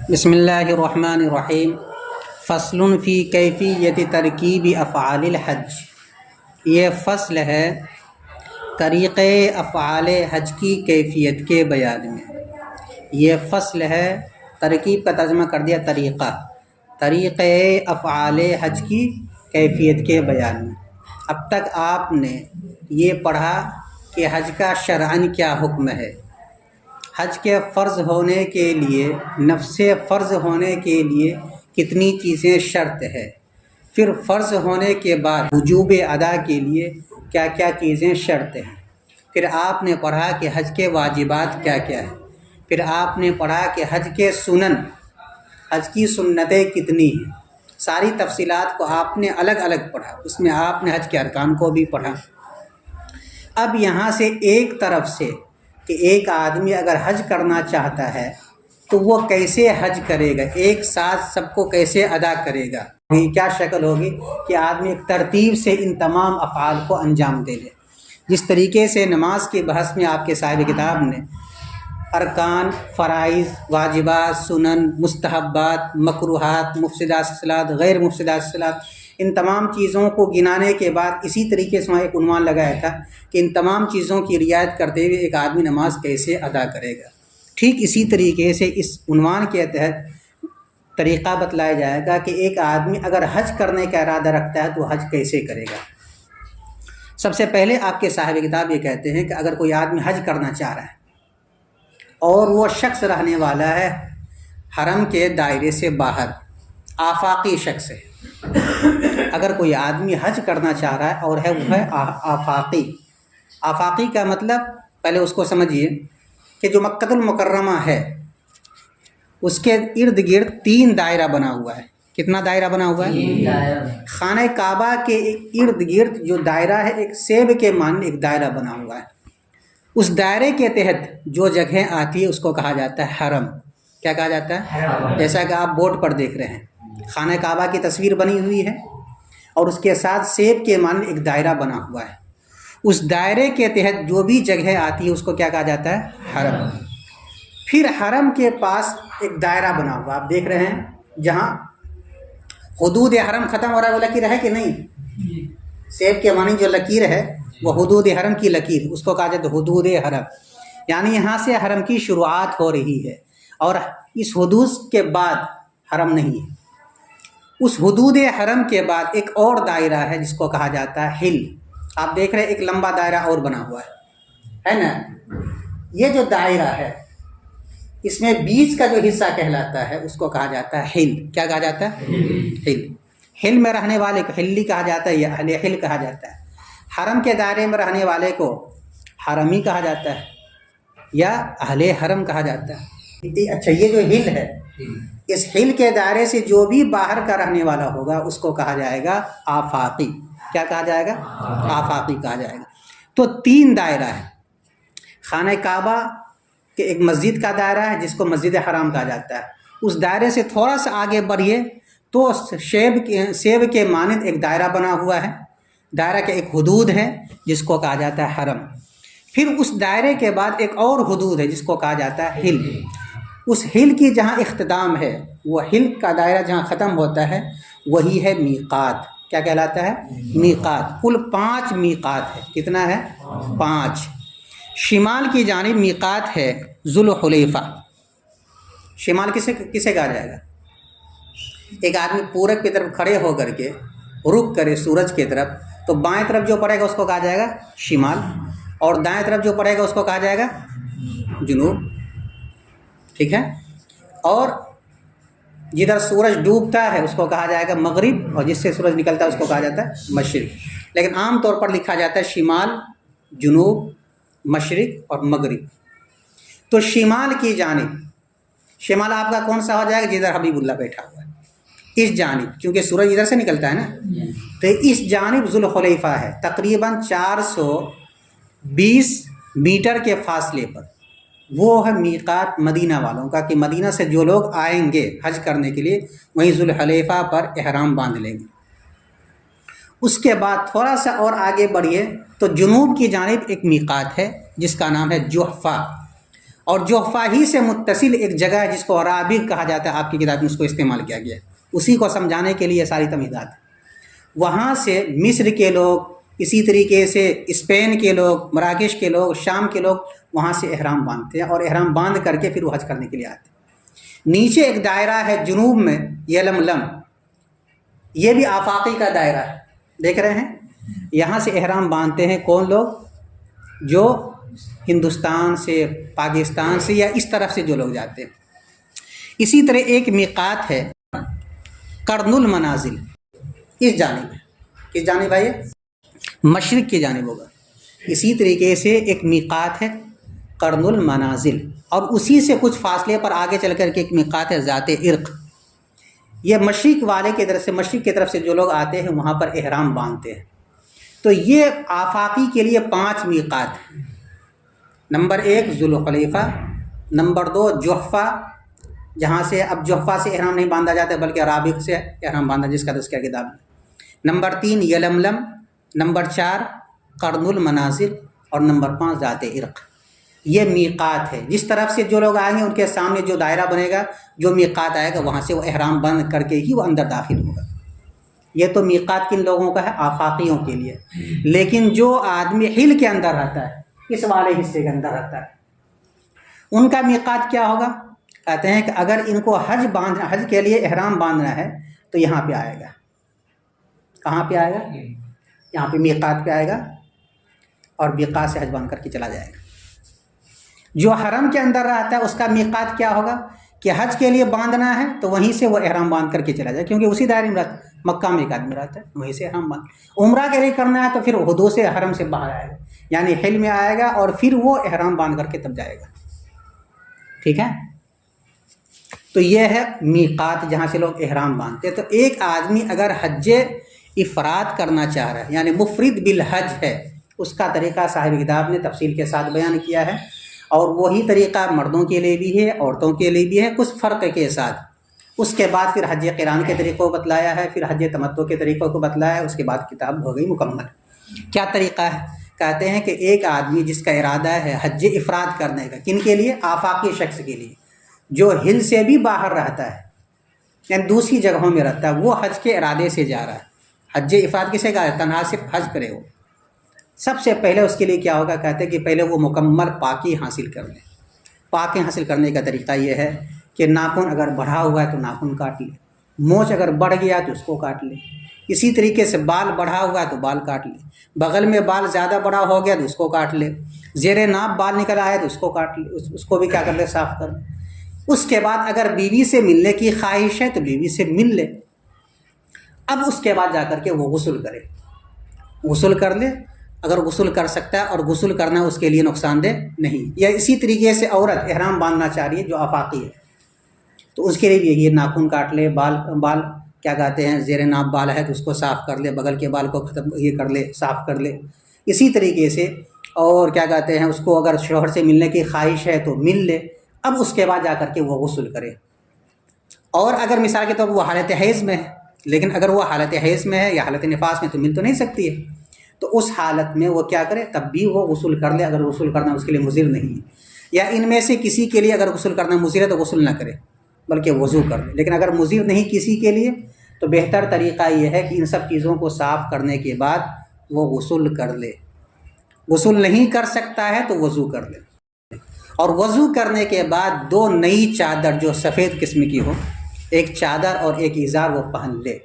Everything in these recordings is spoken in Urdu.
بسم اللہ الرحمن الرحیم فصل فی کیفیت ترکیب افعال الحج۔ یہ فصل ہے طریقۂ افعال حج کی کیفیت کے بیان میں۔ یہ فصل ہے، ترکیب کا ترجمہ کر دیا طریقۂ افعال حج کی کیفیت کے بیان میں۔ اب تک آپ نے یہ پڑھا کہ حج کا شرعاً کیا حکم ہے، حج کے فرض ہونے کے لیے، نفس فرض ہونے کے لیے کتنی چیزیں شرط ہے، پھر فرض ہونے کے بعد وجوب ادا کے لیے کیا کیا چیزیں شرط ہیں، پھر آپ نے پڑھا کہ حج کے واجبات کیا کیا ہیں، پھر آپ نے پڑھا کہ حج کے سنن، حج کی سنتیں کتنی ہیں۔ ساری تفصیلات کو آپ نے الگ الگ پڑھا، اس میں آپ نے حج کے ارکان کو بھی پڑھا۔ اب یہاں سے ایک طرف سے کہ ایک آدمی اگر حج کرنا چاہتا ہے تو وہ کیسے حج کرے گا، ایک ساتھ سب کو کیسے ادا کرے گا، کیا شکل ہوگی کہ آدمی ایک ترتیب سے ان تمام افعال کو انجام دے لے۔ جس طریقے سے نماز کے بحث میں آپ کے صاحب کتاب نے ارکان، فرائض، واجبات، سنن، مستحبات، مکروہات، مفسدات صلات، غیر مفسدات صلات، ان تمام چیزوں کو گنانے کے بعد اسی طریقے سے وہاں ایک عنوان لگایا تھا کہ ان تمام چیزوں کی رعایت کرتے ہوئے ایک آدمی نماز کیسے ادا کرے گا۔ ٹھیک اسی طریقے سے اس عنوان کے تحت طریقہ بتلایا جائے گا کہ ایک آدمی اگر حج کرنے کا ارادہ رکھتا ہے تو حج کیسے کرے گا۔ سب سے پہلے آپ کے صاحب کتاب یہ کہتے ہیں کہ اگر کوئی آدمی حج کرنا چاہ رہا ہے اور وہ شخص رہنے والا ہے حرم کے دائرے سے باہر، آفاقی شخص ہے، اگر کوئی آدمی حج کرنا چاہ رہا ہے اور وہ ہے آفاقی۔ آفاقی کا مطلب پہلے اس کو سمجھیے کہ جو مکۃ المکرمہ ہے اس کے ارد گرد 3 دائرہ بنا ہوا ہے۔ کتنا دائرہ بنا ہوا ہے؟ خانہ کعبہ کے ارد گرد جو دائرہ ہے، ایک سیب کے مانند ایک دائرہ بنا ہوا ہے۔ اس دائرے کے تحت جو جگہیں آتی ہے اس کو کہا جاتا ہے حرم۔ کیا کہا جاتا ہے؟ جیسا کہ آپ بورڈ پر دیکھ رہے ہیں، خانہ کعبہ کی تصویر بنی ہوئی ہے اور اس کے ساتھ سیب کے مانند ایک دائرہ بنا ہوا ہے۔ اس دائرے کے تحت جو بھی جگہ آتی ہے اس کو کیا کہا جاتا ہے؟ حرم۔ پھر حرم کے پاس ایک دائرہ بنا ہوا، آپ دیکھ رہے ہیں جہاں حدود حرم ختم ہو رہا ہے، وہ لکیر ہے کہ نہیں؟ سیب کے مانند جو لکیر ہے وہ حدود حرم کی لکیر، اس کو کہا جاتا ہے حدود حرم، یعنی یہاں سے حرم کی شروعات ہو رہی ہے اور اس حدود کے بعد حرم نہیں ہے۔ اس حدود حرم کے بعد ایک اور دائرہ ہے جس کو کہا جاتا ہے حل۔ آپ دیکھ رہے ہیں ایک لمبا دائرہ اور بنا ہوا ہے نا؟ یہ جو دائرہ ہے اس میں بیچ کا جو حصہ کہلاتا ہے اس کو کہا جاتا ہے حل۔ کیا کہا جاتا ہے؟ حل۔ حل میں رہنے والے کو حلی کہا جاتا ہے یا اہل حل کہا جاتا ہے۔ حرم کے دائرے میں رہنے والے کو حرمی کہا جاتا ہے یا اہل حرم کہا جاتا ہے۔ اچھا، یہ جو حل ہے، اس حل کے دائرے سے جو بھی باہر کا رہنے والا ہوگا اس کو کہا جائے گا آفاقی۔ کیا کہا جائے گا؟ آفاقی کہا جائے گا۔ تو 3 دائرہ ہے۔ خانہ کعبہ کے ایک مسجد کا دائرہ ہے جس کو مسجد حرام کہا جاتا ہے، اس دائرے سے تھوڑا سا آگے بڑھیے تو سیب کے مانند ایک دائرہ بنا ہوا ہے، دائرہ کے ایک حدود ہے جس کو کہا جاتا ہے حرم۔ پھر اس دائرے کے بعد ایک اور حدود ہے جس کو کہا جاتا ہے حل۔ اس حل کی جہاں اختتام ہے، وہ حل کا دائرہ جہاں ختم ہوتا ہے وہی ہے میقات۔ کیا کہلاتا ہے؟ میقات۔ کل 5 میقات ہے۔ کتنا ہے؟ 5۔ شمال کی جانب میقات ہے ذوالحلیفہ۔ شمال کسے کہا جائے گا؟ ایک آدمی پورب کی طرف کھڑے ہو کر کے رخ کرے سورج کی طرف تو بائیں طرف جو پڑے گا اس کو کہا جائے گا شمال، اور دائیں طرف جو پڑے گا اس کو کہا جائے گا جنوب۔ ٹھیک ہے؟ اور جدھر سورج ڈوبتا ہے اس کو کہا جائے گا مغرب، اور جس سے سورج نکلتا ہے اس کو کہا جاتا ہے مشرق، لیکن عام طور پر لکھا جاتا ہے شمال، جنوب، مشرق اور مغرب۔ تو شمال کی جانب، شمال آپ کا کون سا ہو جائے گا؟ جدھر حبیب اللہ بیٹھا ہوا ہے، اس جانب، کیونکہ سورج ادھر سے نکلتا ہے نا، تو اس جانب ذوالحلیفہ ہے، تقریباً 420 میٹر کے فاصلے پر۔ وہ ہے میقات مدینہ والوں کا، کہ مدینہ سے جو لوگ آئیں گے حج کرنے کے لیے وہیں ذوالحلیفہ پر احرام باندھ لیں گے۔ اس کے بعد تھوڑا سا اور آگے بڑھیے تو جنوب کی جانب ایک میقات ہے جس کا نام ہے جحفہ، اور جوحفہ ہی سے متصل ایک جگہ ہے جس کو رابغ کہا جاتا ہے، آپ کی کتاب میں اس کو استعمال کیا گیا ہے، اسی کو سمجھانے کے لیے ساری تمہیدات ہیں۔ وہاں سے مصر کے لوگ، اسی طریقے سے اسپین کے لوگ، مراکش کے لوگ، شام کے لوگ وہاں سے احرام باندھتے ہیں، اور احرام باندھ کر کے پھر وہ حج کرنے کے لیے آتے ہیں۔ نیچے ایک دائرہ ہے جنوب میں یلملم، یہ بھی آفاقی کا دائرہ ہے، دیکھ رہے ہیں؟ یہاں سے احرام باندھتے ہیں کون لوگ؟ جو ہندوستان سے، پاکستان سے، یا اس طرف سے جو لوگ جاتے ہیں۔ اسی طرح ایک میقات ہے قرن المنازل، اس جانب ہے، کس جانب ہے؟ یہ مشرق کی جانب ہوگا۔ اسی طریقے سے ایک میقات ہے قرن المنازل، اور اسی سے کچھ فاصلے پر آگے چل کر کے ایک میقات ہے ذات عرق۔ یہ مشرق والے کی طرف سے، مشرق کی طرف سے جو لوگ آتے ہیں وہاں پر احرام باندھتے ہیں۔ تو یہ آفاقی کے لیے 5 میقات ہیں۔ نمبر 1 ذوالحلیفہ، نمبر 2 جوحفہ، جہاں سے اب جوحفہ سے احرام نہیں باندھا جاتا ہے بلکہ رابغ سے احرام باندھا، جس کا تذکرہ کتاب میں۔ نمبر 3 یلملم، نمبر 4 قرن المنازل، اور نمبر 5 ذات عرق۔ یہ میقات ہے، جس طرف سے جو لوگ آئیں گے ان کے سامنے جو دائرہ بنے گا، جو میقات آئے گا، وہاں سے وہ احرام بند کر کے ہی وہ اندر داخل ہوگا۔ یہ تو میقات کن لوگوں کا ہے؟ آفاقیوں کے لیے۔ لیکن جو آدمی حل کے اندر رہتا ہے، اس والے حصے کے اندر رہتا ہے، ان کا میقات کیا ہوگا؟ کہتے ہیں کہ اگر ان کو حج کے لیے احرام باندھنا ہے تو یہاں پہ آئے گا۔ کہاں پہ آئے گا؟ یہاں پہ میقات پہ آئے گا، اور میقات سے حج باندھ کر کے چلا جائے گا۔ جو حرم کے اندر رہتا ہے اس کا میقات کیا ہوگا کہ حج کے لیے باندھنا ہے تو وہیں سے وہ احرام باندھ کر کے چلا جائے، کیونکہ اسی دائرے میں رہتا ہے، مکہ میں ایک آدمی رہتا ہے، وہیں سے احرام باندھ۔ عمرہ کے لیے کرنا ہے تو پھر حدود سے حرم سے باہر آئے گا، یعنی حل میں آئے گا، اور پھر وہ احرام باندھ کر کے تب جائے گا۔ ٹھیک ہے؟ تو یہ ہے میقات، جہاں سے لوگ احرام باندھتے ہیں۔ تو ایک آدمی اگر حج افراد کرنا چاہ رہا ہے، یعنی مفرد بالحج ہے، اس کا طریقہ صاحب کتاب نے تفصیل کے ساتھ بیان کیا ہے، اور وہی طریقہ مردوں کے لیے بھی ہے، عورتوں کے لیے بھی ہے، کچھ فرق کے ساتھ۔ اس کے بعد پھر حج قران کے طریقوں کو بتلایا ہے، پھر حج تمتع کے طریقوں کو بتلایا ہے، اس کے بعد کتاب ہو گئی مکمل۔ کیا طریقہ ہے؟ کہتے ہیں کہ ایک آدمی جس کا ارادہ ہے حج افراد کرنے کا، کن کے لیے؟ آفاقی شخص کے لیے، جو ہل سے بھی باہر رہتا ہے، یعنی دوسری جگہوں میں رہتا ہے، وہ حج کے ارادے سے جا رہا ہے۔ حج افراد کسے کہا ہے؟ تنہا صرف حج کرے ہو۔ سب سے پہلے اس کے لیے کیا ہوگا؟ کہتے ہیں کہ پہلے وہ مکمل پاکی حاصل کر لے۔ پاکی حاصل کرنے کا طریقہ یہ ہے کہ ناخن اگر بڑھا ہوا ہے تو ناخن کاٹ لے، مونچھ اگر بڑھ گیا تو اس کو کاٹ لے، اسی طریقے سے بال بڑھا ہوا ہے تو بال کاٹ لے، بغل میں بال زیادہ بڑا ہو گیا تو اس کو کاٹ لے، زیر ناف بال نکل آئے تو اس کو کاٹ لے، اس کو بھی کیا کر لے؟ صاف کر لے۔ اس کے بعد اگر بیوی سے ملنے کی خواہش ہے تو بیوی سے مل لے۔ اب اس کے بعد جا کر کے وہ غسل کرے، غسل کر لے اگر غسل کر سکتا ہے، اور غسل کرنا اس کے لیے نقصان دہ نہیں۔ یا اسی طریقے سے عورت احرام باندھنا چاہ رہی ہے جو آفاقی ہے، تو اس کے لیے بھی یہ ناخن کاٹ لے، بال کیا کہتے ہیں زیر ناف بال ہے تو اس کو صاف کر لے، بغل کے بال کو ختم یہ کر لے، صاف کر لے۔ اسی طریقے سے اور کیا کہتے ہیں، اس کو اگر شوہر سے ملنے کی خواہش ہے تو مل لے۔ اب اس کے بعد جا کر کے وہ غسل کرے۔ اور اگر مثال کے طور پر وہ حالت حیض میں ہے، لیکن اگر وہ حالت حیض میں ہے یا حالت نفاس میں تو مل تو نہیں سکتی ہے، تو اس حالت میں وہ کیا کرے؟ تب بھی وہ غسل کر لے، اگر غسل کرنا اس کے لیے مضر نہیں ہے۔ یا ان میں سے کسی کے لیے اگر غسل کرنا مضر ہے تو غسل نہ کرے بلکہ وضو کر لے۔ لیکن اگر مضر نہیں کسی کے لیے تو بہتر طریقہ یہ ہے کہ ان سب چیزوں کو صاف کرنے کے بعد وہ غسل کر لے۔ غسل نہیں کر سکتا ہے تو وضو کر لے، اور وضو کرنے کے بعد 2 نئی چادر جو سفید قسم کی ہو، ایک چادر اور ایک ازار، وہ پہن لے۔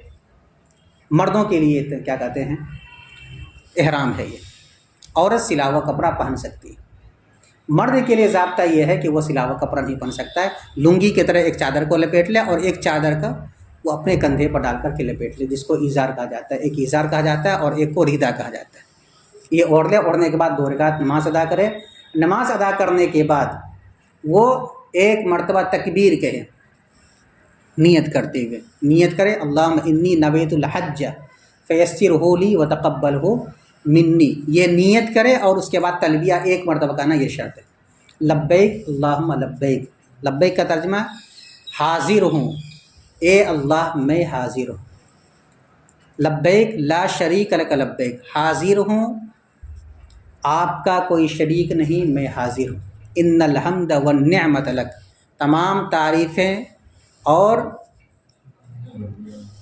مردوں کے لیے کیا کہتے ہیں؟ احرام ہے یہ۔ عورت سلا ہوا کپڑا پہن سکتی ہے۔ مرد کے لیے ضابطہ یہ ہے کہ وہ سلا ہوا کپڑا نہیں پہن سکتا ہے، لنگی کی طرح ایک چادر کو لپیٹ لے، اور ایک چادر کا وہ اپنے کندھے پر ڈال کر کے لپیٹ لے، جس کو ایزار کہا جاتا ہے۔ ایک ایزار کہا جاتا ہے اور ایک کو ریدا کہا جاتا ہے۔ یہ اوڑھ لے، اوڑھنے کے بعد 2 رکعت نماز ادا کرے۔ نماز ادا کرنے کے بعد وہ ایک مرتبہ تکبیر کہے، نیت کرتے ہوئے نیت کرے، اللہم انی نویت الحج فیسرہ لی وتقبلہ منی، یہ نیت کرے، اور اس کے بعد تلبیہ ایک مرتبہ کہنا، یہ شرط ہے۔ لبیک اللہم لبیک، لبیک کا ترجمہ حاضر ہوں، اے اللہ میں حاضر ہوں۔ لبیک لا شریک لک لبیک، حاضر ہوں، آپ کا کوئی شریک نہیں، میں حاضر ہوں۔ ان الحمد والنعمت لک، تمام تعریفیں اور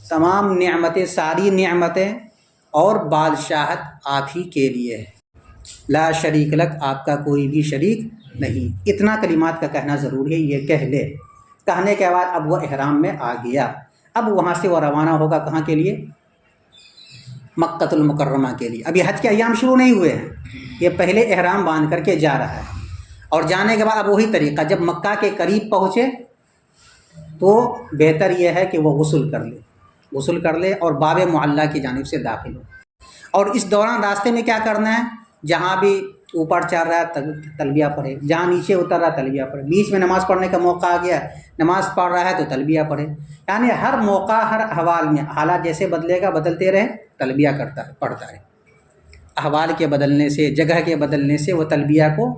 تمام نعمتیں، ساری نعمتیں اور بادشاہت آپ ہی کے لیے ہے، لا شریک لک، آپ کا کوئی بھی شریک نہیں۔ اتنا کلمات کا کہنا ضروری ہے، یہ کہہ لے۔ کہنے کے بعد اب وہ احرام میں آ گیا، اب وہاں سے وہ روانہ ہوگا کہاں کے لیے؟ مکۃ المکرمہ کے لیے۔ اب یہ حج کے ایام شروع نہیں ہوئے ہیں، یہ پہلے احرام باندھ کر کے جا رہا ہے، اور جانے کے بعد اب وہی طریقہ، جب مکہ کے قریب پہنچے تو بہتر یہ ہے کہ وہ غسل کر لے اور باب معلیٰ کی جانب سے داخل ہو، اور اس دوران راستے میں کیا کرنا ہے؟ جہاں بھی اوپر چڑھ رہا ہے تلبیہ پڑھے، جہاں نیچے اتر رہا ہے تلبیہ پڑھے، بیچ میں نماز پڑھنے کا موقع آ گیا، نماز پڑھ رہا ہے تو تلبیہ پڑھے، یعنی ہر موقع ہر احوال میں حالات جیسے بدلے گا بدلتے رہے، تلبیہ پڑھتا رہے، احوال کے بدلنے سے، جگہ کے بدلنے سے وہ تلبیہ کو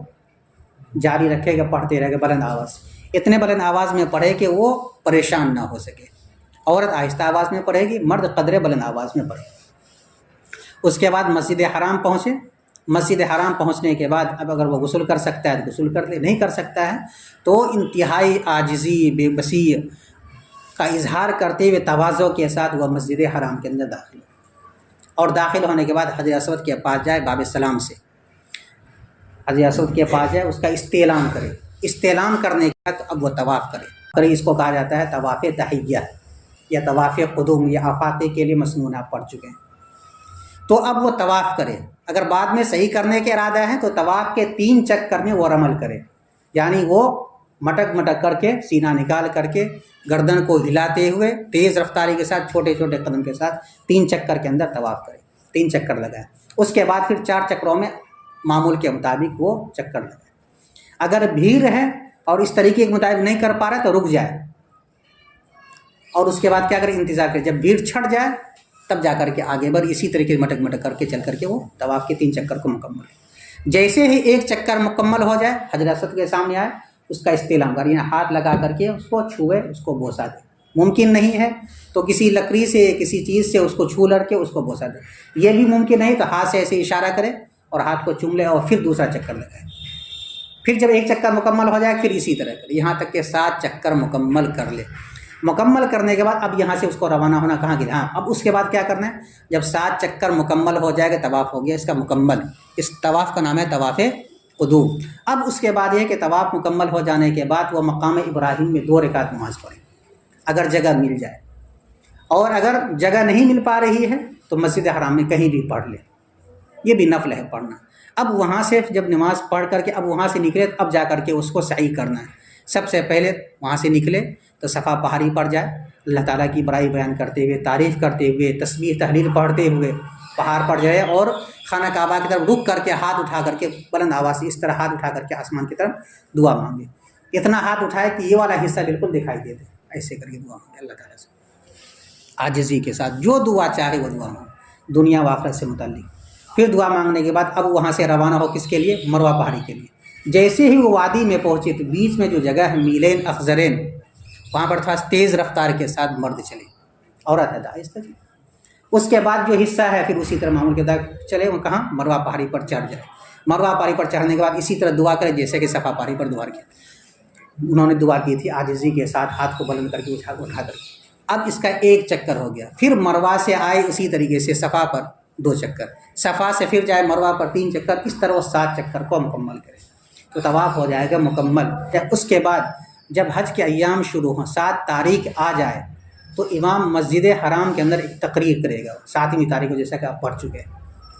جاری رکھے گا، پڑھتے رہے گا بلند آواز، اتنے بلند آواز میں پڑھے کہ وہ پریشان نہ ہو سکے۔ عورت آہستہ آواز میں پڑھے گی، مرد قدرے بلند آواز میں پڑھے۔ اس کے بعد مسجد حرام پہنچے، مسجد حرام پہنچنے کے بعد اب اگر وہ غسل کر سکتا ہے تو غسل کر لے، نہیں کر سکتا ہے تو انتہائی عاجزی، بے بسی کا اظہار کرتے ہوئے تواضع کے ساتھ وہ مسجد حرام کے اندر داخل ہو، اور داخل ہونے کے بعد حجر اسود کے پاس جائے، باب السلام سے حجر اسود کے پاس جائے، اس کا استعلام کرے، استعلام کرنے کے بعد اب وہ طواف کرے، اس کو کہا جاتا ہے طواف تحیہ یا طواف قدوم، یا آفاقی کے لیے مسنون آپ پڑھ چکے ہیں۔ تو اب وہ طواف کرے، اگر بعد میں صحیح کرنے کے ارادہ ہے تو طواف کے 3 چکر میں وہ رمل کرے، یعنی وہ مٹک کر کے، سینہ نکال کر کے، گردن کو ہلاتے ہوئے تیز رفتاری کے ساتھ، چھوٹے چھوٹے قدم کے ساتھ 3 چکر کے اندر طواف کرے، 3 چکر لگائے، اس کے بعد پھر 4 چکروں میں معمول کے مطابق وہ چکر لگائے۔ اگر بھیڑ ہے اور اس طریقے کے مطابق نہیں کر پا رہا تو رک جائے، اور اس کے بعد کیا کرے؟ انتظار کرے، جب بھیڑ چھٹ جائے تب جا کر کے آگے بڑھ، اسی طریقے سے مٹک کر کے چل کر کے وہ طواف کے 3 چکر کو مکمل کرے۔ جیسے ہی 1 چکر مکمل ہو جائے، حجر اسود کے سامنے آئے، اس کا استعلام کرے، یعنی ہاتھ لگا کر کے اس کو چھوئے، اس کو بوسا دے، ممکن نہیں ہے تو کسی لکڑی سے، کسی چیز سے اس کو چھو لڑ کے اس کو بوسا دے، یہ بھی ممکن نہیں تو ہاتھ سے ایسے اشارہ کرے اور ہاتھ کو چوم لے، اور پھر دوسرا چکر لگائے، پھر جب 1 چکر مکمل ہو جائے پھر اسی طرح کرے، یہاں تک کہ 7 چکر مکمل کر لے۔ مکمل کرنے کے بعد اب یہاں سے اس کو روانہ ہونا کہاں گیا؟ اب اس کے بعد کیا کرنا ہے؟ جب 7 چکر مکمل ہو جائے گا، طواف ہو گیا اس کا مکمل، اس طواف کا نام ہے طواف قدوم۔ اب اس کے بعد یہ کہ طواف مکمل ہو جانے کے بعد وہ مقام ابراہیم میں 2 رکعت نماز پڑھے، اگر جگہ مل جائے، اور اگر جگہ نہیں مل پا رہی ہے تو مسجد حرام میں کہیں بھی پڑھ لے، یہ بھی نفل ہے پڑھنا۔ اب وہاں سے جب نماز پڑھ کر کے اب وہاں سے نکلے، اب جا کر کے اس کو سعی کرنا ہے۔ سب سے پہلے وہاں سے نکلے تو صفا پہاڑی پر جائے، اللہ تعالیٰ کی بڑائی بیان کرتے ہوئے، تعریف کرتے ہوئے، تسبیح تحلیل پڑھتے ہوئے پہاڑ پر جائے، اور خانہ کعبہ کی طرف رک کر کے ہاتھ اٹھا کر کے بلند آواز سے اس طرح ہاتھ اٹھا کر کے آسمان کی طرف دعا مانگے، اتنا ہاتھ اٹھائے کہ یہ والا حصہ بالکل دکھائی دے دے، ایسے کر کے دعا مانگے اللہ تعالیٰ سے عاجزی کے ساتھ، جو دعا چاہے وہ دعا مانگے دنیا و آخرت سے متعلق۔ پھر دعا مانگنے کے بعد اب وہاں سے روانہ ہو کس کے لیے؟ مروہ پہاڑی کے لیے۔ جیسے ہی وہ وادی میں پہنچے تو بیچ میں جو جگہ ہے میلین اخضرین، وہاں پر تھوڑا تیز رفتار کے ساتھ مرد چلے، عورت ہے آہستہ چلے۔ اس کے بعد جو حصہ ہے پھر اسی طرح معمول کے تحت چلے، وہ کہاں؟ مروہ پہاڑی پر چڑھ جائے۔ مروہ پہاڑی پر چڑھنے کے بعد اسی طرح دعا کرے جیسے کہ صفا پہاڑی پر دعا کی انہوں نے دعا کی تھی، عاجزی کے ساتھ ہاتھ کو بلند کر کے اٹھا کر۔ اب اس کا 1 چکر ہو گیا، پھر مروہ سے آئے اسی طریقے سے صفا پر 2 چکر، صفا سے پھر جائے مروہ پر 3 چکر، اس طرح وہ 7 چکر کو مکمل کرے تو طواف ہو جائے گا مکمل۔ اس کے بعد جب حج کے ایام شروع ہوں، 7 تاریخ آ جائے تو امام مسجد حرام کے اندر ایک تقریر کرے گا، 7ویں تاریخ کو، جیسا کہ آپ پڑھ چکے ہیں،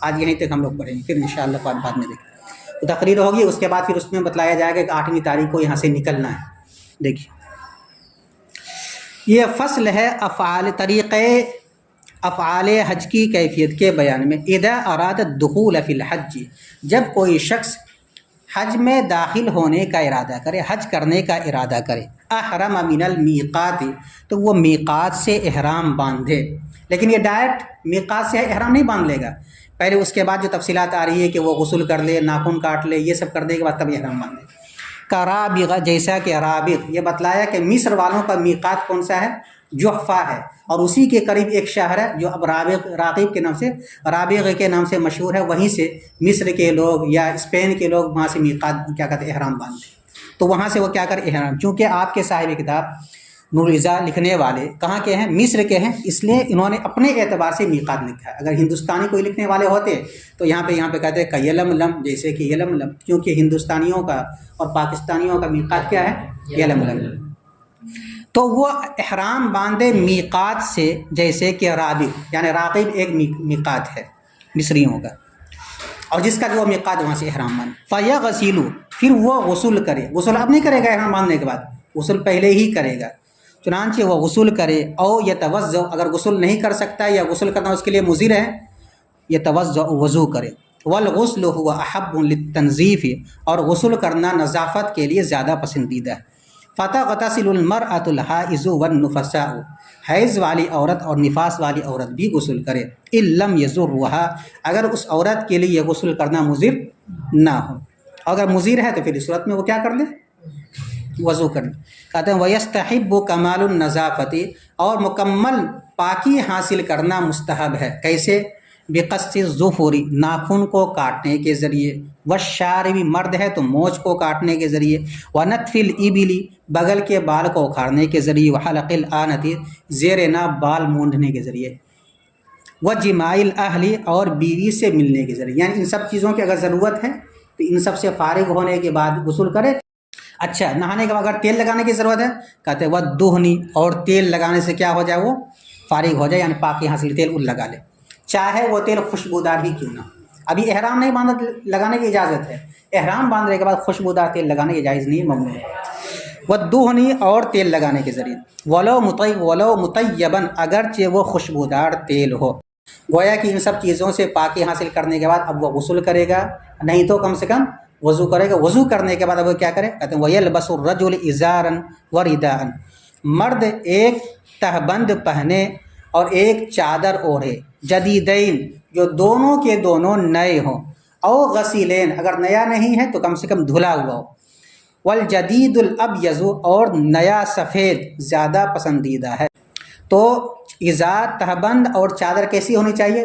آج یہیں تک ہم لوگ پڑھیں گے، پھر انشاءاللہ بعد میں دیکھیں گے۔ تو تقریر ہوگی، اس کے بعد پھر اس میں بتلایا جائے گا کہ 8ویں تاریخ کو یہاں سے نکلنا ہے۔ دیکھیے یہ فصل ہے افعال حج کی کیفیت کے بیان میں۔ اذا اراد الدخول فی الحج، جب کوئی شخص حج میں داخل ہونے کا ارادہ کرے، حج کرنے کا ارادہ کرے، احرم من المیقات، تو وہ میقات سے احرام باندھے، لیکن یہ ڈائریکٹ میقات سے احرام نہیں باندھ لے گا، پہلے اس کے بعد جو تفصیلات آ رہی ہے کہ وہ غسل کر لے، ناخن کاٹ لے، یہ سب کرنے کے بعد تب احرام باندھے۔ کرابغ، جیسا کہ رابغ، یہ بتلایا کہ مصر والوں کا میقات کون سا ہے؟ جحفہ ہے، اور اسی کے قریب ایک شہر ہے جو اب راغب کے نام سے، رابغ کے نام سے مشہور ہے، وہیں سے مصر کے لوگ یا اسپین کے لوگ وہاں سے میقات کیا کہتے ہیں احرام باندھتے، تو وہاں سے وہ کیا کر احرام، چونکہ آپ کے صاحب کتاب نور العزا لکھنے والے کہاں کے ہیں؟ مصر کے ہیں، اس لیے انہوں نے اپنے اعتبار سے میقات لکھا ہے۔ اگر ہندوستانی کوئی لکھنے والے ہوتے تو یہاں پہ کہتے ہیں کہ یلملم، جیسے کہ یلملم، کیونکہ ہندوستانیوں کا اور پاکستانیوں کا میقات کیا ہے؟ یلملم۔ تو وہ احرام باندھے میقات سے، جیسے کہ رابغ یعنی راغب ایک میقات ہے مصریوں کا، اور جس کا جو میقات وہاں سے احرام باندھ، فیغسل، پھر وہ غسل کرے، غسل اب نہیں کرے گا احرام باندھنے کے بعد، غسل پہلے ہی کرے گا، چنانچہ وہ غسل کرے، او یتوضؤ، اگر غسل نہیں کر سکتا یا غسل کرنا اس کے لیے مضر ہے، یتوضؤ، وضو کرے، والغسل هو احب للتنظیف، اور غسل کرنا نظافت کے لیے زیادہ پسندیدہ ہے۔ فتغتسل المرأة الحائض والنفساء، حیض والی عورت اور نفاس والی عورت بھی غسل کرے، ان لم یضرها، اگر اس عورت کے لیے یہ غسل کرنا مضر نہ ہو، اگر مضر ہے تو پھر اس صورت میں وہ کیا کر لے؟ وضو کر لے۔ کہتے ہیں وَيَسْتَحِبُّ كَمَالُ النَّظَافَةِ، اور مکمل پاکی حاصل کرنا مستحب ہے، کیسے؟ بِقَصِّ الظُّفُرِ، ناخن کو کاٹنے کے ذریعے، وَالشَّارِبِ، مرد ہے تو مونچھ کو کاٹنے کے ذریعے، وَنَتْفِ الْإِبِلِ، بغل کے بال کو اکھاڑنے کے ذریعے، وَحَلَقِ الْآنَةِ، زیر ناف بال مونڈنے کے ذریعے، وَجِمَاعِ الْأَهْلِ، اور بیوی سے ملنے کے ذریعے، یعنی ان سب چیزوں کی اگر ضرورت ہے تو ان سب سے فارغ ہونے کے بعد غسل کرے۔ اچھا، نہانے کے بعد اگر تیل لگانے کی ضرورت ہے، کہتے ہیں وَالدُّہْنِ، اور تیل لگانے سے کیا ہو جائے؟ وہ فارغ ہو جائے، یعنی پاکی حاصل، تیل لگا لے، چاہے وہ تیل خوشبودار ہی کیوں نہ، ابھی احرام نہیں باندھا لگانے کی اجازت ہے، احرام باندھنے کے بعد خوشبودار تیل لگانے کی جائز نہیں، ممنوع ہے۔ وَالدُّہْنِ، اور تیل لگانے کے ذریعے، وَلَوْ مُطَيَّبًا، اگرچہ وہ خوشبودار تیل ہو، گویا کہ ان سب چیزوں سے پاکی حاصل کرنے کے بعد اب وہ غسل کرے گا، نہیں تو کم سے کم وضو کرے گا، وضو کرنے کے بعد اب وہ کیا کرے؟ کہتے ہیں وَيَلْبَسُ الرَّجُلُ إِزَارًا وَرِدَاءً، مرد ایک تہبند پہنے اور ایک چادر اوڑھے، جدیدین، جو دونوں کے دونوں نئے ہوں، او غسیلین، اگر نیا نہیں ہے تو کم سے کم دھلا ہوا ہو، والجدید الابیض، اور نیا سفید زیادہ پسندیدہ ہے۔ تو ازار، تہبند اور چادر کیسی ہونی چاہیے؟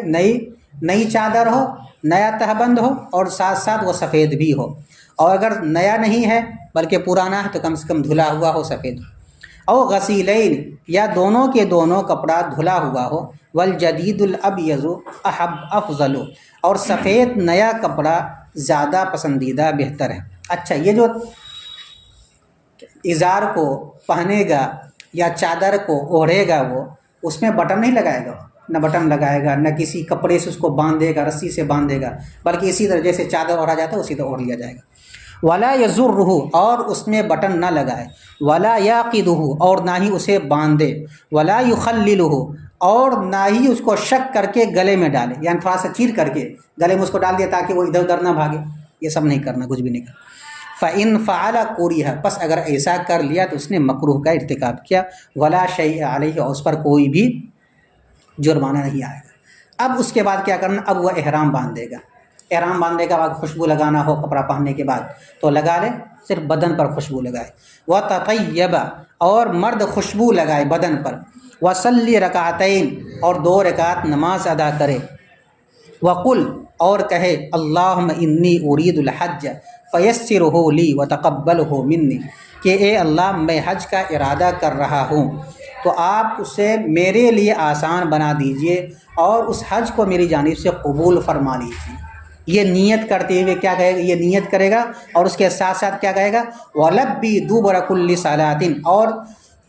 نئی چادر ہو، نیا تہبند ہو، اور ساتھ ساتھ وہ سفید بھی ہو، اور اگر نیا نہیں ہے بلکہ پرانا ہے تو کم سے کم دھلا ہوا ہو، سفید ہو، او غسیلین، یا دونوں کے دونوں کپڑا دھلا ہوا ہو، والجدید الابیض احب افضل، اور سفید نیا کپڑا زیادہ پسندیدہ بہتر ہے۔ اچھا، یہ جو ازار کو پہنے گا یا چادر کو اوڑھے گا، وہ اس میں بٹن نہیں لگائے گا، نہ بٹن لگائے گا، نہ کسی کپڑے سے اس کو باندھے گا، رسی سے باندھے گا، بلکہ اسی طرح جیسے چادر اوڑھا جاتا ہے اسی طرح اوڑھ لیا جائے گا۔ ولا یضرہ، اور اس میں بٹن نہ لگائے، ولا یعقدہ، اور نہ ہی اسے باندھے، ولا یخللہ، اور نہ ہی اس کو شک کر کے گلے میں ڈالے، یعنی تھوڑا سا چیر کر کے گلے میں اس کو ڈال دیا تاکہ وہ ادھر ادھر نہ بھاگے، یہ سب نہیں کرنا، کچھ بھی نہیں کرنا۔ فَإِن فَعَلَ كُرِهَ، پس اگر ایسا کر لیا تو اس نے مکروہ کا ارتکاب کیا، ولا شیء علیہ، اور اس پر کوئی بھی جرمانہ نہیں آئے گا۔ اب اس کے بعد کیا کرنا؟ اب وہ احرام باندھ دے گا، احرام باندھنے کے بعد خوشبو لگانا ہو کپڑا پہننے کے بعد تو لگا لے، صرف بدن پر خوشبو لگائے، وَتَطَيَّبَ، اور مرد خوشبو لگائے بدن پر، وَصَلِّ رَكَعَتَيْن، اور 2 رکعت نماز ادا کرے، وَقُلْ، اور کہے اللہم انی ارید الحج فیسرہ لی وتقبلہ منی، کہ اے اللہ میں حج کا ارادہ کر رہا ہوں تو آپ اسے میرے لیے آسان بنا دیجئے اور اس حج کو میری جانب سے قبول فرما لیجیے۔ یہ نیت کرتے ہوئے کیا کہے گا؟ یہ نیت کرے گا اور اس کے ساتھ ساتھ کیا کہے گا؟ وَلَبِّی دُبُرَ كُلِّ صَلَاةٍ، اور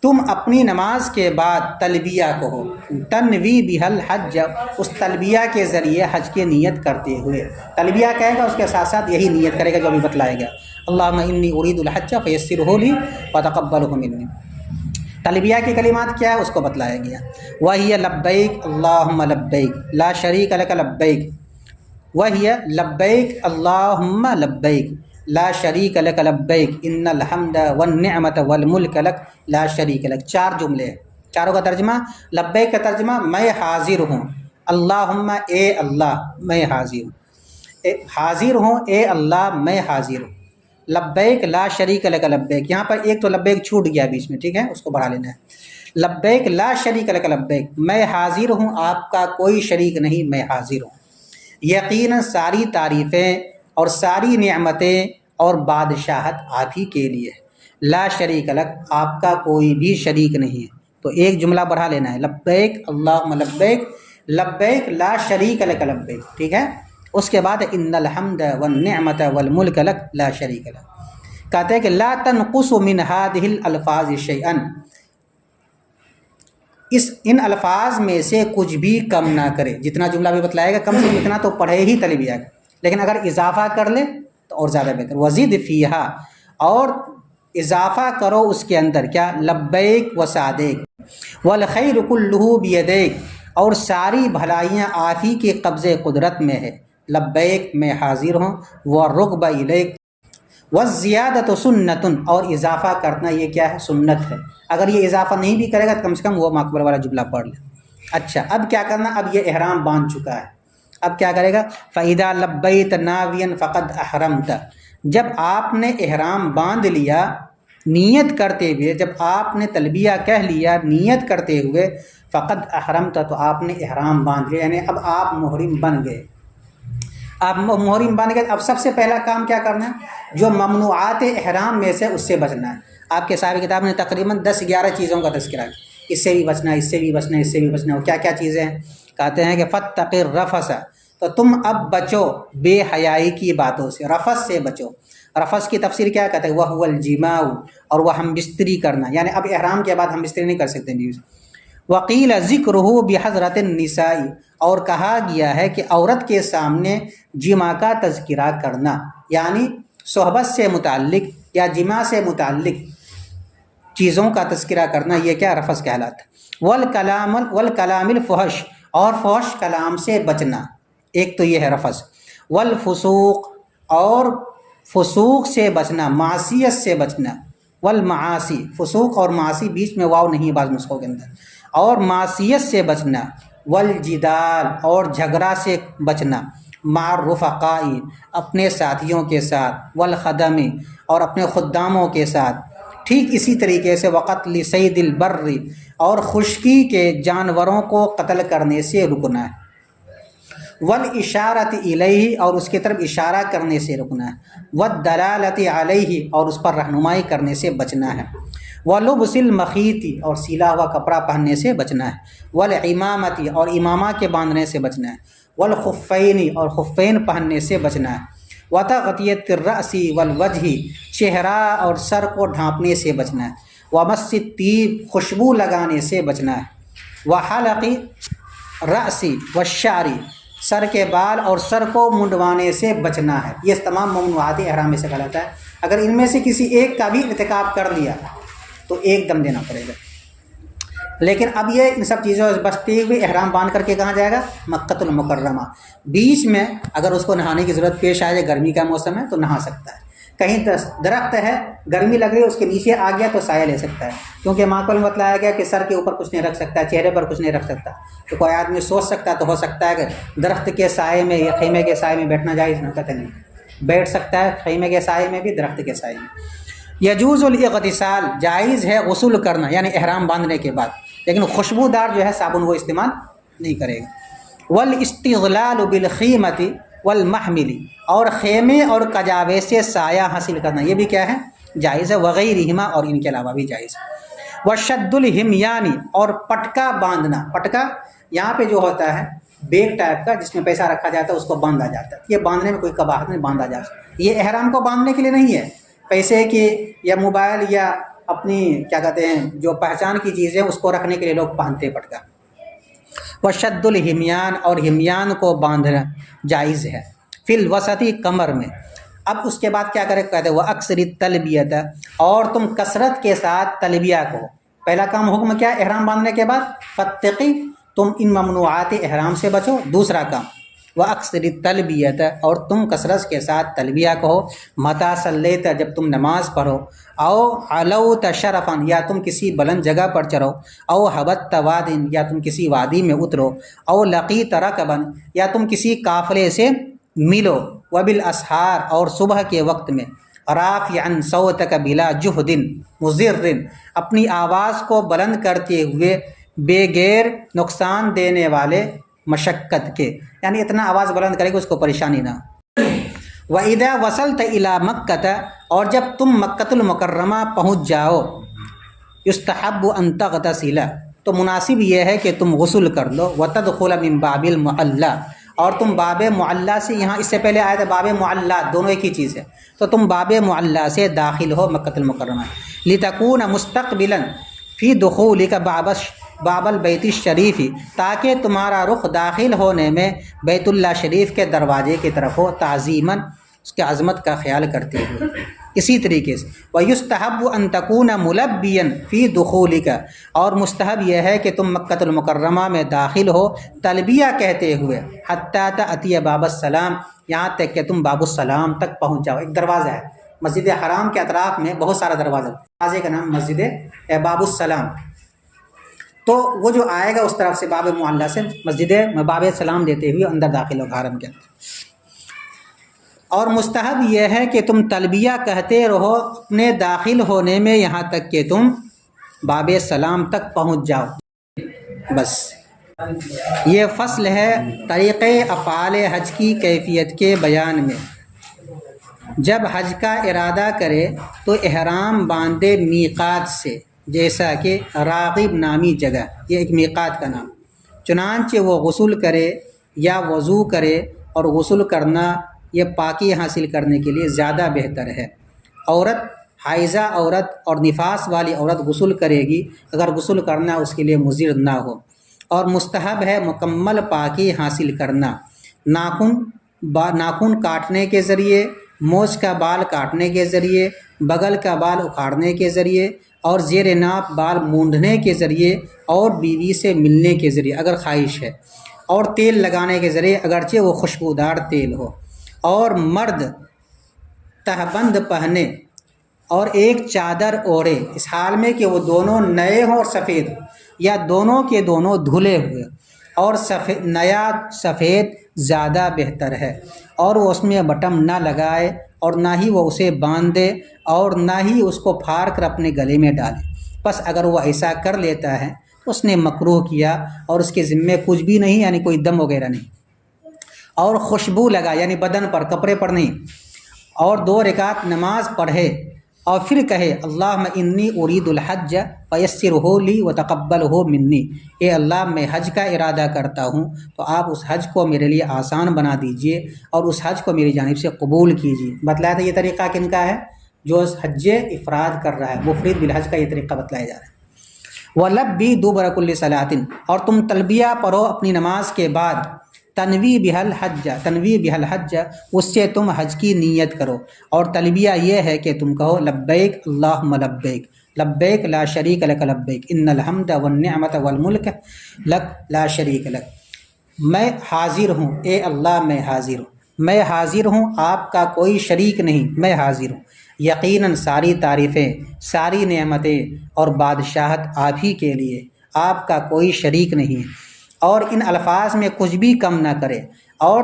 تم اپنی نماز کے بعد تلبیہ کہو، تنوی بِهَا الْحَجَّ، اس تلبیہ کے ذریعے حج کی نیت کرتے ہوئے تلبیہ کہے گا، اس کے ساتھ ساتھ یہی نیت کرے گا جو ابھی بتلائے گا، اللہم انی ارید الحج فیسرہ لی وتقبلہ منی۔ تلبیہ کی کلمات کیا ہے اس کو بتلایا گیا، وَهِيَ لَبَّیک اللہم لبیک لا شریک لک لبیک، وَهِيَ لبیک اللہم لبیک لا شریک لک لبیک ان الحمد والنعمت والملک لک لا شریک لک۔ 4 جملے ہیں، چاروں کا ترجمہ، لبیک کا ترجمہ میں حاضر ہوں، اللہم اے اللہ میں حاضر ہوں، حاضر ہوں اے اللہ میں حاضر ہوں، لبیک لا شریک لک لبیک، یہاں پر ایک تو لبیک چھوٹ گیا بیچ میں، ٹھیک ہے، اس کو بڑھا لینا ہے، لبیک لا شریک لک لبیک، میں حاضر ہوں، آپ کا کوئی شریک نہیں، میں حاضر ہوں۔ یقیناً ساری تعریفیں اور ساری نعمتیں اور بادشاہت آپ ہی کے لیے ہے۔ لا شریک لک، آپ کا کوئی بھی شریک نہیں ہے۔ تو ایک جملہ بڑھا لینا ہے، لبیک اللہم لبیک، لبیک لا شریک لک لبیک، ٹھیک ہے۔ اس کے بعد ان الحمد والنعمت والملک لک لا شریک لک۔ کہتے ہیں کہ لا تنقص من هذه الالفاظ شیئا، ان الفاظ میں سے کچھ بھی کم نہ کرے۔ جتنا جملہ بھی بتلائے گا کم سے کم اتنا تو پڑھے ہی تلبیہ کا، لیکن اگر اضافہ کر لے تو اور زیادہ بہتر۔ وزید فیہا، اور اضافہ کرو اس کے اندر، کیا؟ لبیک و سعدیک، والخیر کلہ بیدیک، اور ساری بھلائیاں آپ ہی کے قبض قدرت میں ہے۔ لبیک میں حاضر ہوں، والرغب الیک، والزیادۃ سنت، اور اضافہ کرنا یہ کیا ہے؟ سنت ہے۔ اگر یہ اضافہ نہیں بھی کرے گا تو کم سے کم وہ مقبل والا جملہ پڑھ لے۔ اچھا، اب کیا کرنا؟ اب یہ احرام باندھ چکا ہے، اب کیا کرے گا؟ فَإِذَا لَبَّيْتَ نَاوِيًا فَقَدْ أَحْرَمْتَ، جب آپ نے احرام باندھ لیا نیت کرتے ہوئے، جب آپ نے تلبیہ کہہ لیا نیت کرتے ہوئے، فقد احرمت، تو آپ نے احرام باندھ لیا، یعنی اب آپ محرم بن گئے۔ آپ محرم بن گئے، اب سب سے پہلا کام کیا کرنا ہے؟ جو ممنوعات احرام میں سے اس سے بچنا ہے۔ آپ کے صاحب کتاب نے تقریباً 10-11 چیزوں کا تذکرہ کیا، اس سے بھی بچنا ہے، اس سے بھی بچنا ہے، اس سے بھی بچنا ہے۔ کیا کیا چیزیں ہیں؟ کہتے ہیں کہ فَاتَّقِ الرَّفَثَ، تو تم اب بچو بے حیائی کی باتوں سے، رفث سے بچو۔ رفث کی تفسیر کیا کہتے ہیں؟ وَهُوَ الْجِمَاعُ، اور وہ ہم بستری کرنا، یعنی اب احرام کے بعد ہم بستری نہیں کر سکتے بیوی سے۔ وقیل ذکرہ بحضرت النساء، اور کہا گیا ہے کہ عورت کے سامنے جماع کا تذکرہ کرنا، یعنی صحبت سے متعلق یا جماع سے متعلق چیزوں کا تذکرہ کرنا، یہ کیا؟ رفث کہلاتا ہے۔ والکلام الفحش، اور فحش کلام سے بچنا، ایک تو یہ ہے رفث۔ والفسوق، اور فسوق سے بچنا، معصیت سے بچنا۔ والمعاصی، فسوق اور معاصی بیچ میں واو نہیں ہے بعض نسخوں کے اندر، اور معصیت سے بچنا۔ والجدال، اور جھگڑا سے بچنا۔ مع الرفقاء، اپنے ساتھیوں کے ساتھ۔ والخدم، اور اپنے خداموں کے ساتھ۔ ٹھیک اسی طریقے سے وقتل صید البر، اور خشکی کے جانوروں کو قتل کرنے سے رکنا ہے۔ والاشارۃ الیہ، اور اس کی طرف اشارہ کرنے سے رکنا ہے۔ والدلالۃ علیہ، اور اس پر رہنمائی کرنے سے بچنا ہے۔ ولبس المخیط، اور سیلا ہوا کپڑا پہننے سے بچنا ہے۔ والعمامۃ، اور امامہ کے باندھنے سے بچنا ہے۔ والخفین، اور خفین پہننے سے بچنا ہے۔ وتغطیۃ الرأس والوجہ، چہرہ اور سر کو ڈھانپنے سے بچنا ہے۔ ومس الطیب، خوشبو لگانے سے بچنا ہے۔ وحلق الرأس والشعر، سر کے بال اور سر کو منڈوانے سے بچنا ہے۔ یہ تمام ممنوعات احرام میں سے غلط ہے۔ اگر ان میں سے کسی ایک کا بھی ارتکاب کر لیا تو ایک دم دینا پڑے گا۔ لیکن اب یہ ان سب چیزوں سے بچتے ہوئے احرام باندھ کر کے کہاں جائے گا؟ مکۃ المکرمہ۔ بیچ میں اگر اس کو نہانے کی ضرورت پیش آ جائے، گرمی کا موسم ہے تو نہا سکتا ہے۔ کہیں درخت ہے، گرمی لگ رہی ہے، اس کے نیچے آ گیا تو سایہ لے سکتا ہے، کیونکہ ماں کو بتلایا گیا کہ سر کے اوپر کچھ نہیں رکھ سکتا، چہرے پر کچھ نہیں رکھ سکتا۔ تو کوئی آدمی سوچ سکتا ہے تو ہو سکتا ہے کہ درخت کے سائے میں یا خیمے کے سائے میں بیٹھنا جائز نہ، کہتے نہیں، بیٹھ سکتا ہے خیمے کے سائے میں بھی، درخت کے سائے میں۔ یجوز الاغتسال، جائز ہے غسل کرنا، یعنی احرام باندھنے کے بعد، لیکن خوشبودار جو ہے صابن وہ استعمال نہیں کرے گا۔ والاستغلال بالخیمۃ والمحمل، اور خیمے اور کجاوے سے سایہ حاصل کرنا، یہ بھی کیا ہے؟ جائز ہے۔ وغیرہما، اور ان کے علاوہ بھی جائز ہے۔ وشد الہمیان، اور پٹکا باندھنا، پٹکا یہاں پہ جو ہوتا ہے بیگ ٹائپ کا جس میں پیسہ رکھا جاتا ہے، اس کو باندھا جاتا ہے۔ یہ باندھنے میں کوئی قباحت نہیں، باندھا جا سکتا۔ یہ احرام کو باندھنے کے لیے نہیں ہے، پیسے کی یا موبائل یا اپنی کیا کہتے ہیں جو پہچان کی چیزیں اس کو رکھنے کے لیے لوگ باندھتے پٹکا۔ وشد الہمیان، اور ہمیان کو باندھنا جائز ہے۔ فی الوسطی، کمر میں۔ اب اس کے بعد کیا کرے؟ کہتے ہیں وہ اکثر تلبیت، اور تم کثرت کے ساتھ تلبیہ کو۔ پہلا کام حکم کیا؟ احرام باندھنے کے بعد فتقی، تم ان ممنوعات احرام سے بچو۔ دوسرا کام وہ اکثر تلبیت، اور تم کثرت کے ساتھ تلبیہ کہو۔ متا صلیت، جب تم نماز پڑھو۔ او علوت شرفن، یا تم کسی بلند جگہ پر چڑھو۔ او حبت وادن، یا تم کسی وادی میں اترو۔ او لقیت رکبن، یا تم کسی قافلے سے ملو۔ وبالاسحار، اور صبح کے وقت میں۔ رافعا صوتک بلا جہد مضر، اپنی آواز کو بلند کرتے ہوئے بے غیر نقصان دینے والے مشقت کے، یعنی اتنا آواز بلند کرے کہ اس کو پریشانی نہ ہو۔ وَإِذَا وَصَلْتَ إِلَى مَكَّةَ، اور جب تم مکۃ المکرمہ پہنچ جاؤ، یستحب ان تغتسل، تو مناسب یہ ہے کہ تم غسل کر لو، وتدخل من باب المعلی، اور تم باب معلی سے، یہاں اس سے پہلے آیا تھا باب معلی، دونوں ایک ہی چیز ہے، تو تم باب معلی سے داخل ہو مکۃ المکرمہ، لتکون مستقبلا فی دخولک باب البیت الشریف، تاکہ تمہارا رخ داخل ہونے میں بیت اللہ شریف کے دروازے کی طرف ہو، تعظیماً، اس کے عظمت کا خیال کرتے ہوئے۔ اسی طریقے سے وَيُسْتَحَبُّ أَن تَكُونَ مُلَبِّيًا فِي دُخُولِكَ، اور مستحب یہ ہے کہ تم مکۃ المکرمہ میں داخل ہو تلبیہ کہتے ہوئے، حتیٰ تأتی باب السلام، یہاں تک کہ تم باب السلام تک پہنچ جاؤ۔ ایک دروازہ ہے مسجد حرام کے اطراف میں، بہت سارا دروازے کا نام مسجد باب السلام، تو وہ جو آئے گا اس طرف سے باب معلی سے مسجد باب السلام دیتے ہوئے اندر داخل ہو حرم کے اندر۔ اور مستحب یہ ہے کہ تم تلبیہ کہتے رہو اپنے داخل ہونے میں، یہاں تک کہ تم باب السلام تک پہنچ جاؤ۔ بس یہ فصل ہے طریقے افعال حج کی کیفیت کے بیان میں۔ جب حج کا ارادہ کرے تو احرام باندھے میقات سے، جیسا کہ راغب نامی جگہ، یہ ایک میقات کا نام، چنانچہ وہ غسل کرے یا وضو کرے، اور غسل کرنا یہ پاکی حاصل کرنے کے لیے زیادہ بہتر ہے۔ عورت، حائضہ عورت اور نفاس والی عورت غسل کرے گی اگر غسل کرنا اس کے لیے مضر نہ ہو، اور مستحب ہے مکمل پاکی حاصل کرنا، ناخن کاٹنے کے ذریعے، مونچھ کا بال کاٹنے کے ذریعے، بغل کا بال اکھاڑنے کے ذریعے، اور زیر ناف بال مونڈنے کے ذریعے، اور بیوی سے ملنے کے ذریعے اگر خواہش ہے، اور تیل لگانے کے ذریعے اگرچہ وہ خوشبودار تیل ہو، اور مرد تہبند پہنے اور ایک چادر اوڑھے اس حال میں کہ وہ دونوں نئے ہوں اور سفید ہوں، یا دونوں کے دونوں دھلے ہوئے، اور نیا سفید زیادہ بہتر ہے، اور وہ اس میں بٹم نہ لگائے، اور نہ ہی وہ اسے باندھے، اور نہ ہی اس کو پھاڑ کر اپنے گلے میں ڈالے۔ بس اگر وہ ایسا کر لیتا ہے تو اس نے مکروہ کیا، اور اس کے ذمے کچھ بھی نہیں، یعنی کوئی دم وغیرہ نہیں، اور خوشبو لگا یعنی بدن پر، کپڑے پر نہیں، اور 2 رکعت نماز پڑھے، اور پھر کہے اللہم انی ارید الحج فیسرہ لی وتقبلہ منی، اے اللہ میں حج کا ارادہ کرتا ہوں تو آپ اس حج کو میرے لیے آسان بنا دیجئے، اور اس حج کو میری جانب سے قبول کیجیے۔ بتلایا تھا یہ طریقہ کن کا ہے؟ جو حج افراد کر رہا ہے، مفرد بالحج کا یہ طریقہ بتلایا جا رہا ہے۔ وَلَبِّ دُبُرَ كُلِّ صَلَاةٍ، اور تم تلبیہ پڑھو اپنی نماز کے بعد، تنوی بہل حج، اس سے تم حج کی نیت کرو، اور تلبیہ یہ ہے کہ تم کہو لبیک اللہم لبیک، لبیک لا شریک لک لبیک، ان الحمد والنعمت والملک لک لا شریک لک، میں حاضر ہوں، اے اللہ میں حاضر ہوں، میں حاضر ہوں، آپ کا کوئی شریک نہیں، میں حاضر ہوں، یقیناً ساری تعریفیں، ساری نعمتیں اور بادشاہت آپ ہی کے لیے، آپ کا کوئی شریک نہیں ہے، اور ان الفاظ میں کچھ بھی کم نہ کرے، اور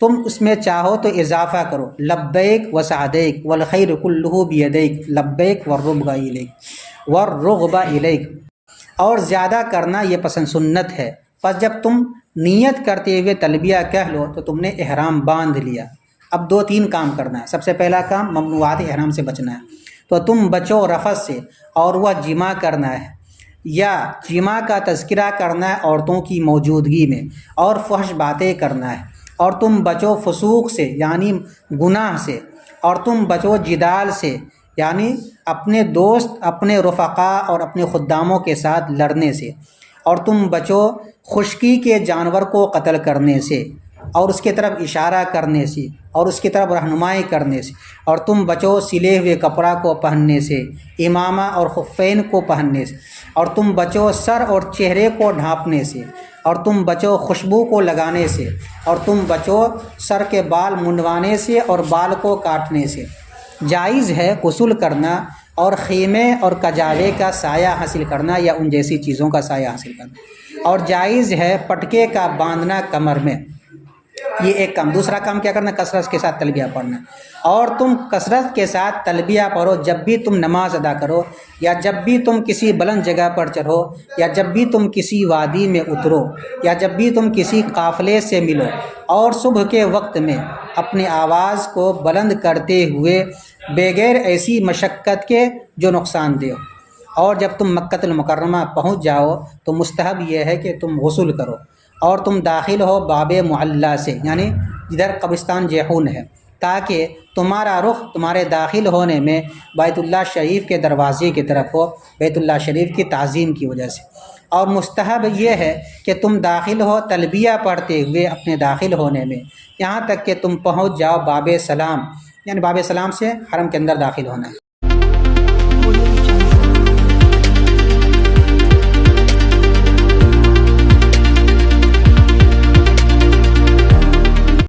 تم اس میں چاہو تو اضافہ کرو، لبیک وسعدیک والخیر کلہ بیدیک، لبیک والرغبہ الیک، اور زیادہ کرنا یہ پسند سنت ہے۔ پس جب تم نیت کرتے ہوئے تلبیہ کہہ لو تو تم نے احرام باندھ لیا۔ اب 2-3 کام کرنا ہے۔ سب سے پہلا کام ممنوعات احرام سے بچنا ہے، تو تم بچو رفث سے، اور وہ جمع کرنا ہے، یا جمع کا تذکرہ کرنا ہے عورتوں کی موجودگی میں، اور فحش باتیں کرنا ہے، اور تم بچو فسوق سے یعنی گناہ سے، اور تم بچو جدال سے یعنی اپنے دوست، اپنے رفقاء اور اپنے خداموں کے ساتھ لڑنے سے، اور تم بچو خشکی کے جانور کو قتل کرنے سے، اور اس کی طرف اشارہ کرنے سے، اور اس کی طرف رہنمائی کرنے سے، اور تم بچو سلے ہوئے کپڑا کو پہننے سے، امامہ اور خفین کو پہننے سے، اور تم بچو سر اور چہرے کو ڈھانپنے سے، اور تم بچو خوشبو کو لگانے سے، اور تم بچو سر کے بال منڈوانے سے اور بال کو کاٹنے سے۔ جائز ہے غسل کرنا اور خیمے اور کجاوے کا سایہ حاصل کرنا یا ان جیسی چیزوں کا سایہ حاصل کرنا، اور جائز ہے پٹکے کا باندھنا کمر میں، یہ ایک کام. دوسرا کام کیا کرنا؟ کثرت کے ساتھ تلبیہ پڑھنا. اور تم کثرت کے ساتھ تلبیہ پڑھو جب بھی تم نماز ادا کرو، یا جب بھی تم کسی بلند جگہ پر چڑھو، یا جب بھی تم کسی وادی میں اترو، یا جب بھی تم کسی قافلے سے ملو. اور صبح کے وقت میں اپنی آواز کو بلند کرتے ہوئے بغیر ایسی مشقت کے جو نقصان دے. اور جب تم مکۃ المکرمہ پہنچ جاؤ تو مستحب یہ ہے کہ تم غسل کرو اور تم داخل ہو باب معلیٰ سے، یعنی جدھر قبرستان جیحون ہے، تاکہ تمہارا رخ تمہارے داخل ہونے میں بیت اللہ شریف کے دروازے کی طرف ہو، بیت اللہ شریف کی تعظیم کی وجہ سے. اور مستحب یہ ہے کہ تم داخل ہو تلبیہ پڑھتے ہوئے اپنے داخل ہونے میں، یہاں تک کہ تم پہنچ جاؤ باب سلام، یعنی باب سلام سے حرم کے اندر داخل ہونا ہے.